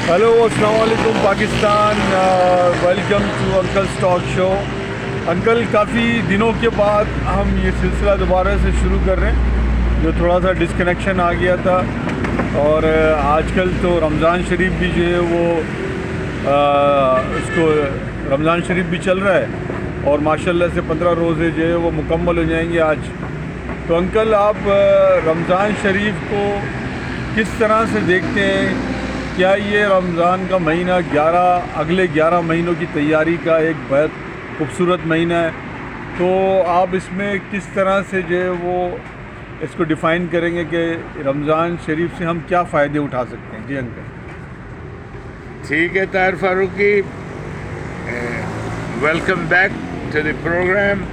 Hello अस्सलाम वालेकुम Pakistan, welcome to uncles talk show. Uncle, काफ़ी दिनों के बाद हम ये सिलसिला दोबारा से शुरू कर रहे हैं, जो थोड़ा सा डिस्कनेक्शन आ गया था। और आजकल तो रमज़ान शरीफ भी जो है वो उसको रमज़ान शरीफ भी चल रहा है और माशाल्लाह से 15 रोज़े जो है वो मुकम्मल हो जाएंगे आज। तो अंकल, आप रमज़ान शरीफ को किस तरह से देखते हैं? क्या ये रमज़ान का महीना अगले 11 महीनों की तैयारी का एक बहुत खूबसूरत महीना है, तो आप इसमें किस तरह से जो है वो इसको डिफ़ाइन करेंगे कि रमज़ान शरीफ से हम क्या फ़ायदे उठा सकते हैं? जी अंकल। ठीक है Tahir Farooqui, welcome back to the program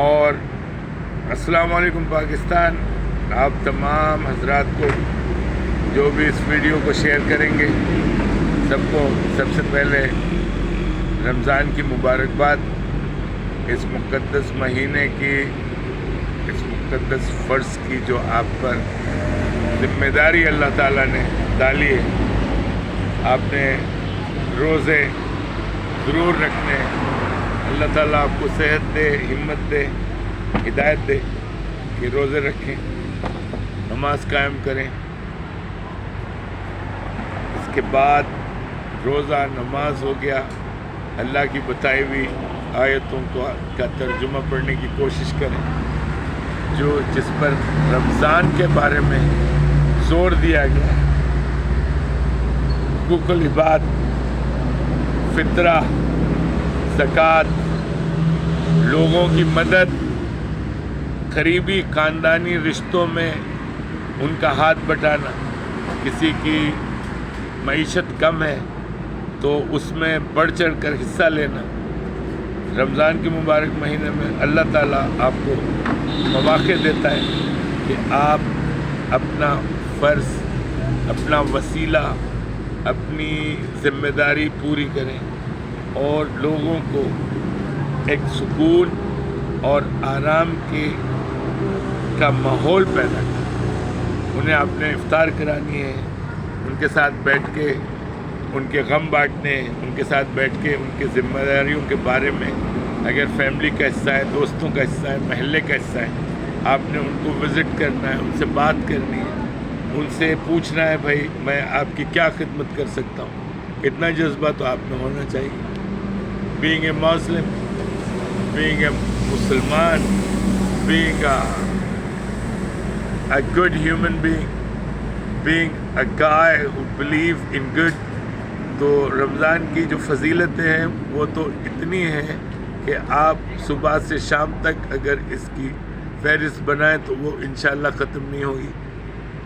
और अस्सलाम वालेकुम पाकिस्तान। आप तमाम हजरात को जो भी इस वीडियो को शेयर करेंगे, सबको सबसे पहले रमज़ान की मुबारकबाद। इस मुक़द्दस महीने की, इस मुक़द्दस फ़र्ज़ की जो आप पर ज़िम्मेदारी अल्लाह ताला ने डाली है, आपने रोज़े ज़रूर रखने। अल्लाह ताला आपको सेहत दे, हिम्मत दे, हिदायत दे कि रोज़े रखें, नमाज कायम करें। के बाद रोज़ा नमाज हो गया, अल्लाह की बताई हुई आयतों का तर्जुमा पढ़ने की कोशिश करें, जिस पर रमज़ान के बारे में ज़ोर दिया गया। हुकूकुल इबाद, फितरा, ज़कात, लोगों की मदद, करीबी ख़ानदानी रिश्तों में उनका हाथ बटाना। किसी की मईशत कम है तो उसमें बढ़ चढ़ कर हिस्सा लेना। रमज़ान के मुबारक महीने में अल्लाह ताला आपको मौक़े देता है कि आप अपना फ़र्ज़, अपना वसीला, अपनी ज़िम्मेदारी पूरी करें और लोगों को एक सुकून और आराम का माहौल पैदा करें। उन्हें आपने इफ्तार करानी है, उनके साथ बैठ के उनके गम बांटने, उनके साथ बैठ के उनकी ज़िम्मेदारियों के बारे में, अगर फैमिली का हिस्सा है, दोस्तों का हिस्सा है, महल्ले का हिस्सा है, आपने उनको विज़िट करना है, उनसे बात करनी है, उनसे पूछना है भाई मैं आपकी क्या खिदमत कर सकता हूँ। इतना जज्बा तो आप में होना चाहिए। Being a Muslim, being a मुसलमान, being a good human being a guy who believe in good। तो रमज़ान की जो फजीलतें हैं वो तो इतनी हैं कि आप सुबह से शाम तक अगर इसकी फहरिस्त बनाएं तो वो इंशाअल्लाह ख़त्म नहीं होगी।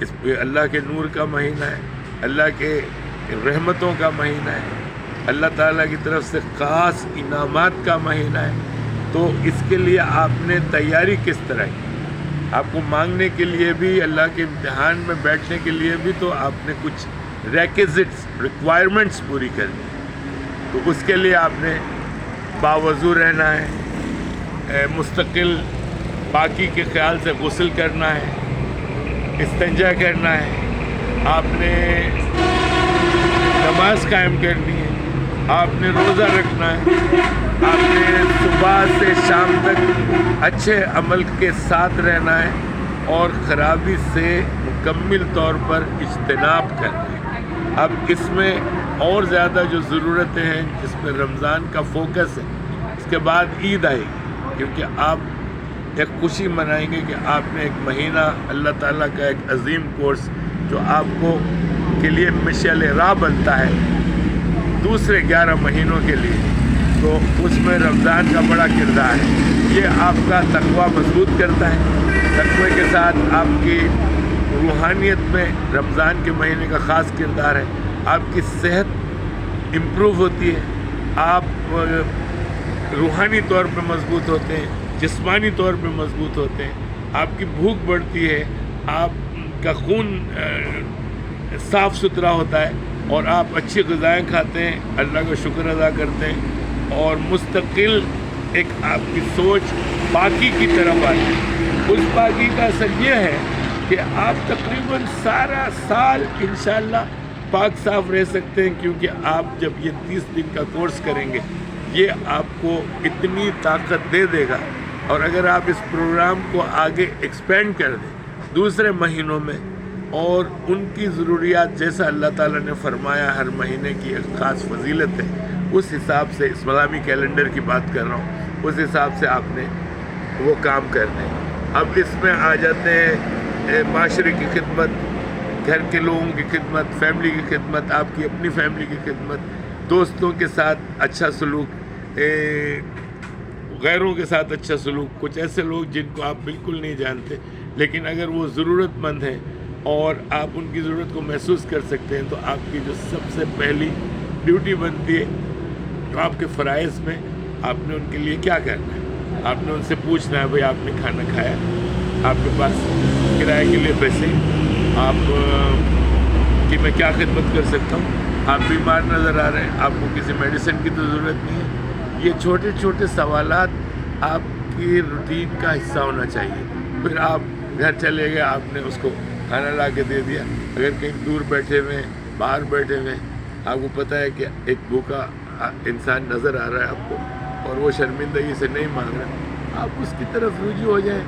इस पे अल्लाह के नूर का महीना है, अल्लाह के रहमतों का महीना है, अल्लाह ताला की तरफ से ख़ास इनामात का महीना है। तो इसके लिए आपने तैयारी किस तरह की? आपको मांगने के लिए भी, अल्लाह के इम्तिहान में बैठने के लिए भी तो आपने कुछ रिक्वायरमेंट्स पूरी करनी। तो उसके लिए आपने बावज़ू रहना है, मुस्तकिल पाकी के ख्याल से गुस्ल करना है, इस्तिंजा करना है, आपने नमाज कायम करनी है, आपने रोज़ा रखना है, आपने सुबह से शाम तक अच्छे अमल के साथ रहना है और ख़राबी से मुकम्मल तौर पर इज्तनाब करना है। अब इसमें और ज़्यादा जो ज़रूरतें हैं जिसमें रमज़ान का फोकस है, इसके बाद ईद आएगी, क्योंकि आप एक खुशी मनाएंगे कि आपने एक महीना अल्लाह ताला का एक अजीम कोर्स जो आपको के लिए मिशल राह बनता है दूसरे 11 महीनों के लिए, तो उसमें रमज़ान का बड़ा किरदार है। ये आपका तक़वा मजबूत करता है। तक़वे के साथ आपकी रूहानियत में रमज़ान के महीने का ख़ास किरदार है। आपकी सेहत इम्प्रूव होती है, आप रूहानी तौर पे मजबूत होते हैं, जिस्मानी तौर पे मजबूत होते हैं, आपकी भूख बढ़ती है, आपका खून साफ़ सुथरा होता है और आप अच्छी ग़िज़ाएँ खाते हैं, अल्लाह का शुक्र अदा करते हैं और मुस्तकिल एक आपकी सोच पाकी की तरफ आती है। उस पाकी का असर ये है कि आप तकरीबन सारा साल इंशाअल्लाह पाक साफ रह सकते हैं, क्योंकि आप जब ये 30 दिन का कोर्स करेंगे ये आपको इतनी ताकत दे देगा। और अगर आप इस प्रोग्राम को आगे एक्सपेंड कर दें दूसरे महीनों में, और उनकी ज़रूरियात जैसा अल्लाह ताला ने फरमाया हर महीने की एक ख़ास फजीलत है, उस हिसाब से इस्लामी कैलेंडर की बात कर रहा हूँ, उस हिसाब से आपने वो काम करने। अब इसमें आ जाते हैं माशरे की खिदमत, घर के लोगों की खिदमत, फैमिली की खिदमत, आपकी अपनी फैमिली की खिदमत, दोस्तों के साथ अच्छा सलूक, गैरों के साथ अच्छा सलूक। कुछ ऐसे लोग जिनको आप बिल्कुल नहीं जानते, लेकिन अगर वो ज़रूरतमंद हैं और आप उनकी ज़रूरत को महसूस कर सकते हैं, तो आपकी जो सबसे पहली ड्यूटी बनती है, तो आपके फ़राइज़ में आपने उनके लिए क्या करना है। आपने उनसे पूछना है, भाई आपने खाना खाया, आपके पास किराए के लिए पैसे, आप कि मैं क्या खिदमत कर सकता हूँ, आप बीमार नज़र आ रहे हैं, आपको किसी मेडिसिन की तो ज़रूरत नहीं है। ये छोटे छोटे सवालात आपकी रूटीन का हिस्सा होना चाहिए। फिर आप घर चले गए, आपने उसको खाना ला के दे दिया। अगर कहीं दूर बैठे हुए हैं, बाहर बैठे हुए हैं, आपको पता है कि एक भूखा इंसान नज़र आ रहा है आपको और वो शर्मिंदगी से नहीं मांग रहा, आप उसकी तरफ रुजू हो जाएं।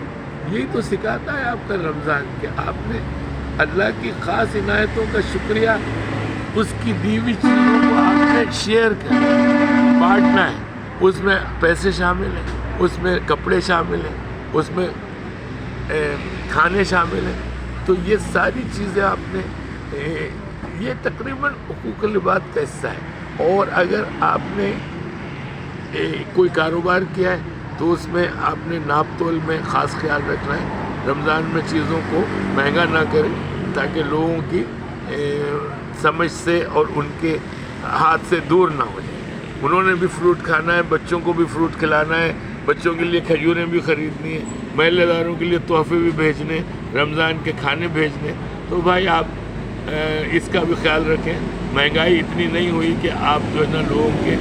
यही तो सिखाता है आपका रमज़ान, कि आपने अल्लाह की ख़ास इनायतों का शुक्रिया, उसकी दी हुई चीज़ों को आपने शेयर करना, बांटना है। उसमें पैसे शामिल हैं, उसमें कपड़े शामिल हैं, उसमें खाने शामिल हैं। तो ये सारी चीज़ें आपने ये तकरीबन हुकूकुल इबाद का हिस्सा है। और अगर आपने कोई कारोबार किया है तो उसमें आपने नाप तोल में ख़ास ख्याल रखना है। रमज़ान में चीज़ों को महंगा ना करें, ताकि लोगों की समझ से और उनके हाथ से दूर ना हो जाए। उन्होंने भी फ्रूट खाना है, बच्चों को भी फ्रूट खिलाना है, बच्चों के लिए खजूरें भी ख़रीदनी है, महल्लेदारों के लिए तोहफे भी भेजने, रमज़ान के खाने भेजने। तो भाई आप इसका भी ख्याल रखें। महंगाई इतनी नहीं हुई कि आप जो है ना लोगों के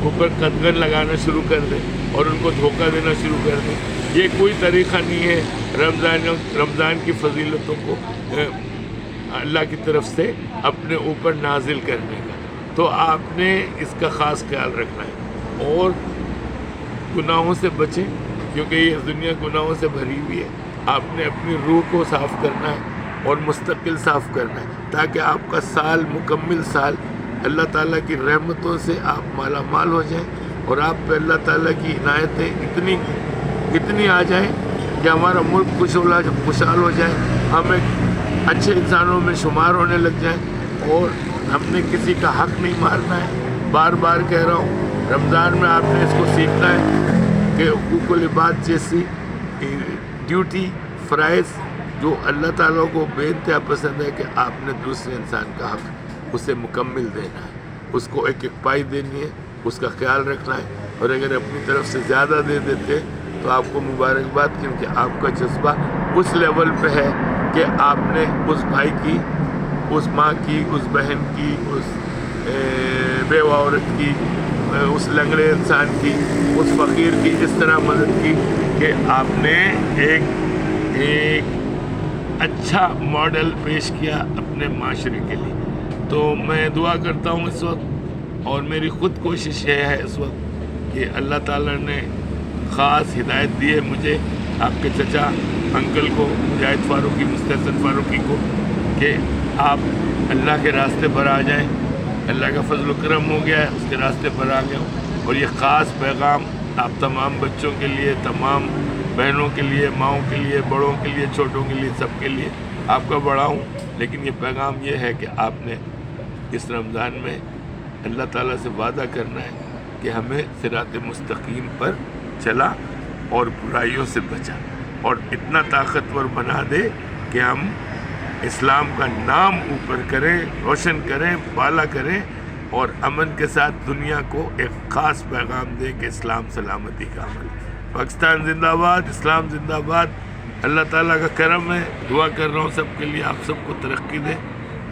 ऊपर कदगन लगाना शुरू कर दें और उनको धोखा देना शुरू कर दें। ये कोई तरीक़ा नहीं है रमज़ान की फजीलतों को अल्लाह की तरफ से अपने ऊपर नाजिल करने का। तो आपने इसका ख़ास ख्याल रखना है और गुनाहों से बचें, क्योंकि ये दुनिया गुनाहों से भरी हुई है। आपने अपनी रूह को साफ़ करना है और मुस्तकिल साफ़ करना है, ताकि आपका साल मुकम्मल साल अल्लाह ताला की रहमतों से आप माला माल हो जाएं और आप पे अल्लाह ताला की इनायतें इतनी आ जाएं कि हमारा मुल्क खुशहाल हो जाए, हम एक अच्छे इंसानों में शुमार होने लग जाएं और हमने किसी का हक़ नहीं मारना है। बार बार कह रहा हूँ, रमज़ान में आपने इसको सीखना है कि हुकूकुल इबाद जैसी ड्यूटी फ़राइज़ जो अल्लाह ताला को बेइंतहा पसंद है, कि आपने दूसरे इंसान का हक़ उसे मुकम्मल देना है, उसको एक एक पाई देनी है, उसका ख्याल रखना है। और अगर अपनी तरफ से ज़्यादा दे देते तो आपको मुबारकबाद, क्योंकि आपका जज्बा उस लेवल पे है कि आपने उस भाई की, उस माँ की, उस बहन की, उस बेवा औरत की, उस लंगड़े इंसान की, उस फ़कीर की इस तरह मदद की कि आपने एक अच्छा मॉडल पेश किया अपने माशरे के लिए। तो मैं दुआ करता हूँ इस वक्त, और मेरी ख़ुद कोशिश ये है इस वक्त कि अल्लाह ताला ने ख़ास हिदायत दी है मुझे, आपके चचा अंकल को, मुजाहिद फ़ारूकी, मुस्तहसन फ़ारूकी को, कि आप अल्लाह के रास्ते पर आ जाएं। अल्लाह का फजल करम हो गया है, उसके रास्ते पर आ गया हूँ। और ये ख़ास पैगाम आप तमाम बच्चों के लिए, तमाम बहनों के लिए, माओं के लिए, बड़ों के लिए, छोटों के लिए, सब के लिए आपका बड़ा हूँ। लेकिन ये पैगाम ये है कि आपने इस रमज़ान में अल्लाह ताला से वादा करना है कि हमें सिरात मुस्तकीम पर चला और बुराइयों से बचा, और इतना ताकतवर बना दे कि हम इस्लाम का नाम ऊपर करें, रोशन करें, बाला करें, और अमन के साथ दुनिया को एक ख़ास पैगाम दें कि इस्लाम सलामती का अमल। पाकिस्तान जिंदाबाद, इस्लाम जिंदाबाद। अल्लाह ताला का करम है, दुआ कर रहा हूँ सबके लिए, आप सबको तरक्की दे।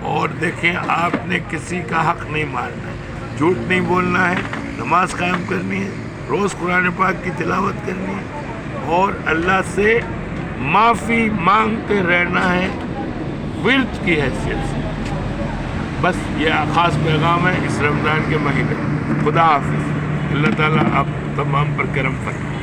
और देखें, आपने किसी का हक़ नहीं मारना है, झूठ नहीं बोलना है, नमाज कायम करनी है, रोज़ कुरान पाक की तिलावत करनी है, और अल्लाह से माफ़ी मांगते रहना है विर्द की हैसियत से। بس یہ خاص پیغام ہے اس رمضان کے مہینے. خدا حافظ. اللہ تعالیٰ آپ تمام پر کرم فرمائے.